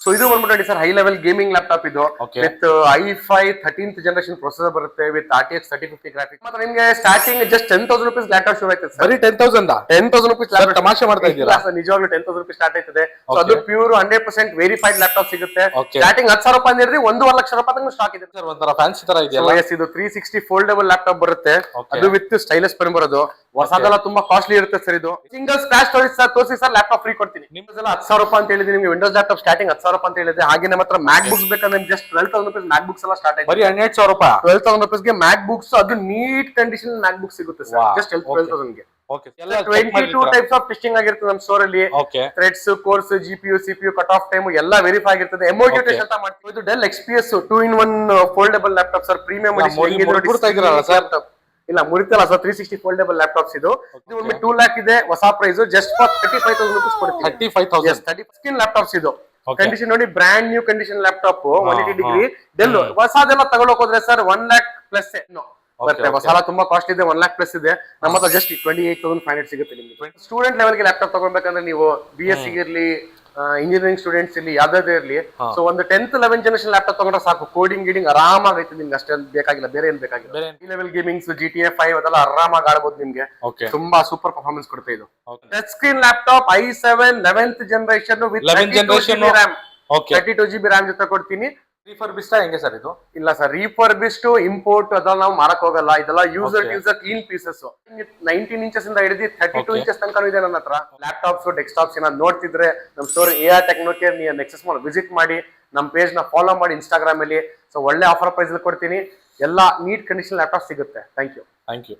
So ಇದು ಬಂದ್ಬಿಟ್ಟು sir high level gaming laptop ಇದು with i5 13th generation processor ಬರುತ್ತೆ ವಿತ್ RTX 3050 ಗ್ರಾಫಿಕ್ಸ್. ಮತ್ತೆ ನಿಮಗೆ ಸ್ಟಾರ್ಟಿಂಗ್ ಜಸ್ಟ್ 10,000 rupees ಲ್ಯಾಪ್ಟಾಪ್ ಶುರು ಆಯ್ತದೆ ಸರ್. ಬರೀ 10,000 rupees ತಮಾಷೆ ಮಾಡ್ತಾ ಇದ್ದೀರಾ ಸರ್? ನಿಜವಾಗ್ಲೂ 10,000 rupees ಸ್ಟಾರ್ಟ್ ಆಯ್ತದೆ. ಸೊ ಅದು ಪ್ಯೂರ್ 100% ವೆರಿಫೈಡ್ ಲ್ಯಾಪ್ಟಾಪ್ ಸಿಗುತ್ತೆ. ಸ್ಟಾರ್ಟಿಂಗ್ 10,000 ರೂಪಾಯಿ ಇರ್ರಿ 1.5 ಲಕ್ಷ ರೂಪಾಯಿ ತನಕ ಸ್ಟಾಕ್ ಇದೆ ಸರ್. ಒಂಥರ ಫ್ಯಾನ್ಸಿ ತರ ಇದೆಯಲ್ಲ. ಇದು 360 ಫೋಲ್ಡಬಲ್ ಲ್ಯಾಪ್ಟಾಪ್ ಬರುತ್ತೆ. ಅದು ವಿತ್ ಸ್ಟೈಲಸ್ ಪೆನ್ ಬರೋದು. ಹೊಸದೆಲ್ಲ ತುಂಬಾ ಕಾಸ್ಟ್ಲಿ ಇರುತ್ತೆ ಸರ್. ಇದು ಸಿಂಗಲ್ ಸ್ಕ್ರಾಚ್ ತೋರಿಸಿ ಸರ್ ಲ್ಯಾಪ್ಟಾಪ್ ಫ್ರೀ ಕೊಡ್ತೀನಿ. ನಿಮ್ಗೆಲ್ಲ 10,000 ರೂಪಾಯಿ ಅಂತ ಹೇಳಿದ್ರೆ ನಿಮಗೆ ವಿಂಡೋಸ್ ಲ್ಯಾಪ್ಟಾಪ್ ಸ್ಟಾರ್ಟಿಂಗ್ 10,000 ರೂಪಾಯಿ ಅಂತ ಹೇಳಿದ್ರೆ. ಹಾಗೆ ನಮ್ಮ ಹತ್ರ ಮ್ಯಾಕ್ ಬುಕ್ಸ್ ಬೇಕಂದ್ರೆ ಜಸ್ಟ್ 12,000 rupees ಮ್ಯಾಕ್ ಬುಕ್ಸ್ ಎಲ್ಲ ಸ್ಟಾರ್ಟ್ ಆಯ್ತು. ಬರೀ 12,000 ರೂಪಾಯಿ 12,000 rupees ಗೆ ಮ್ಯಾಕ್ ಬುಕ್ಸ್, ಅದು ನೀಟ್ ಕಂಡೀಷನ್ ಮ್ಯಾಕ್ ಬುಕ್ಸ್ ಸಿಗುತ್ತೆ ಸರ್. ಜಸ್ಟ್ 12,000 ಗೆ. 22 ಟೈಪ್ಸ್ ಆಫ್ ಟೆಸ್ಟಿಂಗ್ ಆಗಿರ್ತದೆ ನಮ್ಮ ಸ್ಟೋರ್ ಅಲ್ಲಿ. Threads, cores, GPU, CPU, cut off time ಎಲ್ಲ ವೆರಿಫೈ ಆಗಿರ್ತದೆ. MOU ಟೆಸ್ಟ್ ಅಂತ ಮಾಡ್ತೀವಿ. ಇದು Dell XPS 2-in-1 foldable laptop sir. Premium edition. ಇಲ್ಲ ಮುರಿತಲ್ಲ ಸರ್. 360 ಫೋಲ್ಡಬಲ್ ಲ್ಯಾಪ್ಟಾಪ್ಸ್ ಇದು. ಇದು 2 lakh ಇದೆ ಹೊಸ ಪ್ರೈಸ್. ಜಸ್ಟ್ ಫಾರ್ 35,000 rupees ಕೊಡ್ತೀವಿ. 35,000 ಸ್ಕಿನ್ ಲ್ಯಾಪ್ಟಾಪ್ಸ್ ಇದು. ಕಂಡೀಷನ್ ನೋಡಿ, brand new condition laptop 180 degree Dell. ಹೊಸದೆಲ್ಲ ತಗೊಳಕ್ ಹೋದ್ರೆ ಸರ್ 1 lakh ಪ್ಲಸ್ ಬರುತ್ತೆ. ಹೊಸ ತುಂಬಾ ಕಾಸ್ಟ್ ಇದೆ, 1 lakh ಪ್ಲಸ್ ಇದೆ. ನಮ್ಮ ಹತ್ರ ಜಸ್ಟ್ 28,500 ಸಿಗುತ್ತೆ ನಿಮ್ಗೆ. ಸ್ಟೂಡೆಂಟ್ ಲೆವೆಲ್ಗೆ ಲ್ಯಾಪ್ಟಾಪ್ ತಗೊಳ್ಬೇಕಂದ್ರೆ ನೀವು BSc ಇರ್ಲಿ, ಇಂಜಿನಿಯರಿಂಗ್ ಸ್ಟೂಡೆಂಟ್ಸ್ ಇಲ್ಲಿ ಯಾವ್ದಾದ್ರು ಇರ್ಲಿ, ಸೊ ಒಂದು 10th 11th ಜನರೇಷನ್ ಲ್ಯಾಪ್ಟಾಪ್ ತಗೊಂಡ್ರೆ ಸಾಕು. ಕೋಡಿಂಗ್ ಗೀಡಿಂಗ್ ಆರಾಮಾಗೈತೆ ನಿಮ್ಗೆ. ಅಷ್ಟೇ ಬೇಕಾಗಿಲ್ಲ, ಬೇರೆ ಏನ್ ಬೇಕಾಗಿಲ್ಲ. ಈ ಲೆವೆಲ್ ಗೇಮಿಂಗ್ಸ್, GTA 5 ಅದೆಲ್ಲ ಆರಾಮಾಗಿ ಆಡಬಹುದು ನಿಮ್ಗೆ. ತುಂಬಾ ಸೂಪರ್ ಪರ್ಫಾರ್ಮೆನ್ಸ್ ಕೊಡುತ್ತೆ ಇದು. Touch screen laptop i7 11th generation with 32GB RAM. 32GB RAM ಜೊತೆ ಕೊಡ್ತೀನಿ. ರಿಫರ್ಬಿಸ್ಟ್ ಹೆಂಗೆ ಸರ್ ಇದು? ಇಲ್ಲ ಸರ್, ರಿಫರ್ಬಿಸ್ಟ್ ಇಂಪೋರ್ಟ್ ಅದೆಲ್ಲ ನಾವು ಮಾರಕ್ ಹೋಗಲ್ಲ. ಇದೆಲ್ಲ ಯೂಸರ್ ಕ್ಲೀನ್ ಪೀಸಸ್. 19 inches ಇಂದ ಹಿಡಿದು 32 inches ತನಕ ಇದೆ ನನ್ನ ಹತ್ರ. ಲ್ಯಾಪ್ಟಾಪ್ಸ್, ಡೆಸ್ಕ್ಟಾಪ್ಸ್ ಏನಾದ್ರು ನೋಡ್ತಿದ್ರೆ ನಮ್ಮ store AR Technocare Nexus mall visit ಮಾಡಿ, ನಮ್ಮ ಪೇಜ್ ನ ಫಾಲೋ ಮಾಡಿ Instagram ಅಲ್ಲಿ. ಸೊ ಒಳ್ಳೆ ಆಫರ್ ಪ್ರೈಸ್ ಕೊಡ್ತೀನಿ. ಎಲ್ಲ ನೀಟ್ ಕಂಡೀಷನ್ ಲ್ಯಾಪ್ಟಾಪ್ ಸಿಗುತ್ತೆ. Thank you.